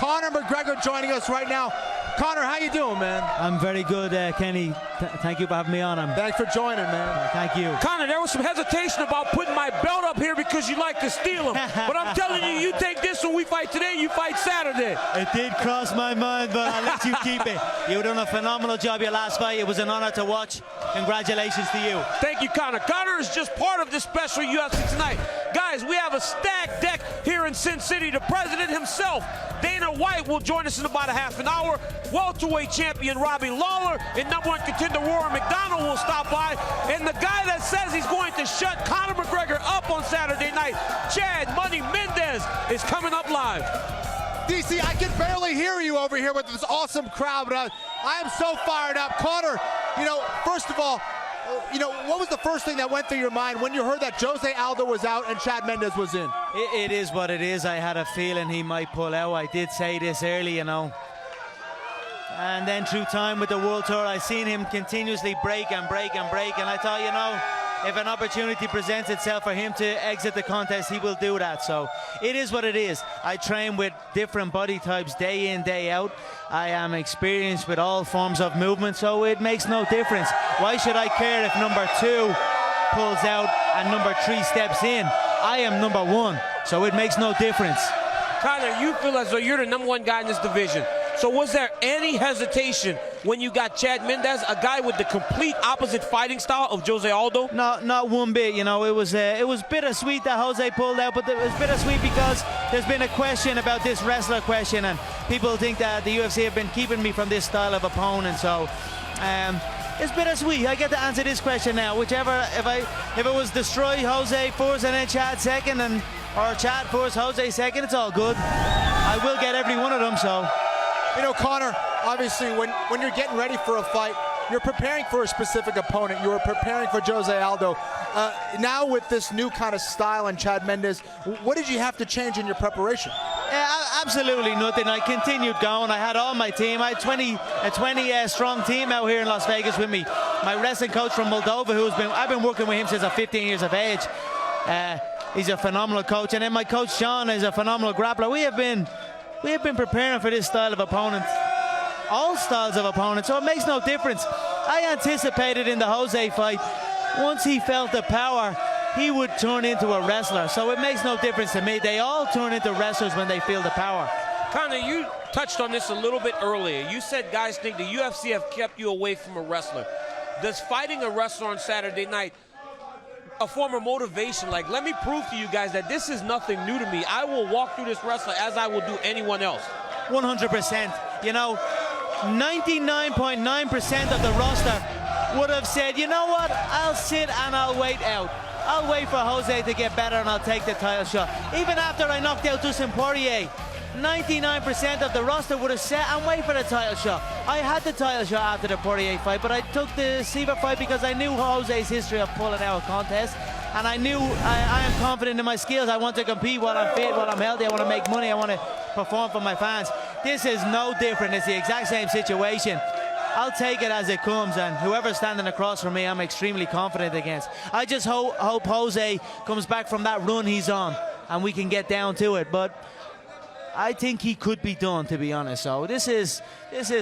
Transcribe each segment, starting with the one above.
Conor McGregor joining us right now. Conor, how you doing, man? I'm very good, Kenny. Thank you for having me on. Thanks for joining, man. Thank you. Conor, there was some hesitation about putting my belt up here because you like to steal them. But I'm telling you, you take this when we fight today, you fight Saturday. It did cross my mind, but I'll let you keep it. You've done a phenomenal job your last fight. It was an honor to watch. Congratulations to you. Thank you, Conor. Conor is just part of this special UFC tonight. Guys, we have a stacked deck here in Sin City. The president himself, Dana White, will join us in about a half an hour. Welterweight champion Robbie Lawler and #1 contender Warren McDonald will stop by. And the guy that says he's going to shut Conor McGregor up on Saturday night, Chad Money Mendez, is coming up live. DC, I can barely hear you over here with this awesome crowd, but I am so fired up. Conor, first of all, what was the first thing that went through your mind when you heard that Jose Aldo was out and Chad Mendes was in? It is what it is. I had a feeling he might pull out. I did say this early, And then through time with the World Tour, I seen him continuously break and break and break. And I thought, if an opportunity presents itself for him to exit the contest, he will do that. So it is what it is. I train with different body types day in, day out. I am experienced with all forms of movement, so it makes no difference. Why should I care if number 2 pulls out and number 3 steps in? I am number 1, so it makes no difference. Conor, you feel as though you're the #1 guy in this division. So was there any hesitation when you got Chad Mendes, a guy with the complete opposite fighting style of Jose Aldo? No, not one bit. It was bittersweet that Jose pulled out, but it was bittersweet because there's been a question about this wrestler question, and people think that the UFC have been keeping me from this style of opponent. So it's bittersweet. I get to answer this question now. Whichever, if it was destroy Jose first and then Chad second, or Chad first, Jose second, it's all good. I will get every one of them. So. Conor, obviously when you're getting ready for a fight, you're preparing for a specific opponent. You were preparing for Jose Aldo. Now with this new kind of style in Chad Mendes, what did you have to change in your preparation? Absolutely nothing. I continued going. I had all my team. I had a 20 strong team out here in Las Vegas with me. My wrestling coach from Moldova, I've been working with him since I'm 15 years of age. He's a phenomenal coach. And then my coach Sean is a phenomenal grappler. We have been preparing for this style of opponent, all styles of opponents, so it makes no difference. I anticipated in the Jose fight, once he felt the power, he would turn into a wrestler, so it makes no difference to me. They all turn into wrestlers when they feel the power. Conor, you touched on this a little bit earlier. You said guys think the UFC have kept you away from a wrestler. Does fighting a wrestler on Saturday night a form of motivation, like, let me prove to you guys that this is nothing new to me. I will walk through this wrestler as I will do anyone else? 100%. 99.9% of the roster would have said, you know what, I'll sit and I'll wait out. I'll wait for Jose to get better and I'll take the title shot. Even after I knocked out Dustin Poirier, 99% of the roster would have sat and wait for the title shot. I had the title shot after the Poirier fight, but I took the Seaver fight because I knew Jose's history of pulling out a contest, and I knew I am confident in my skills. I want to compete while I'm fit, while I'm healthy. I want to make money. I want to perform for my fans. This is no different. It's the exact same situation. I'll take it as it comes, and whoever's standing across from me, I'm extremely confident against. I just hope Jose comes back from that run he's on, and we can get down to it. But I think he could be done, to be honest. So this is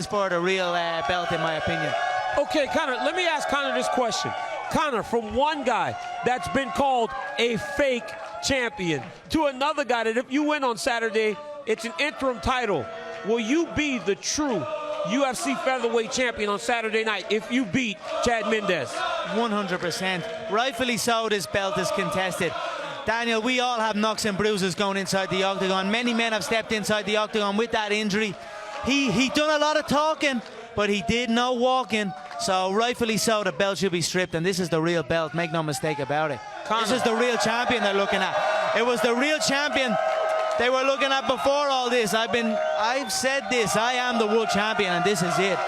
for the real belt, in my opinion. Okay, Conor, let me ask Conor this question. Conor, from one guy that's been called a fake champion to another guy that if you win on Saturday, it's an interim title. Will you be the true UFC featherweight champion on Saturday night if you beat Chad Mendes? 100%. Rightfully so, this belt is contested. Daniel, we all have knocks and bruises going inside the octagon. Many men have stepped inside the octagon with that injury. He done a lot of talking, but he did no walking. So rightfully so, the belt should be stripped, and this is the real belt. Make no mistake about it. Conor. This is the real champion they're looking at. It was the real champion they were looking at before all this. I've said this. I am the world champion, and this is it.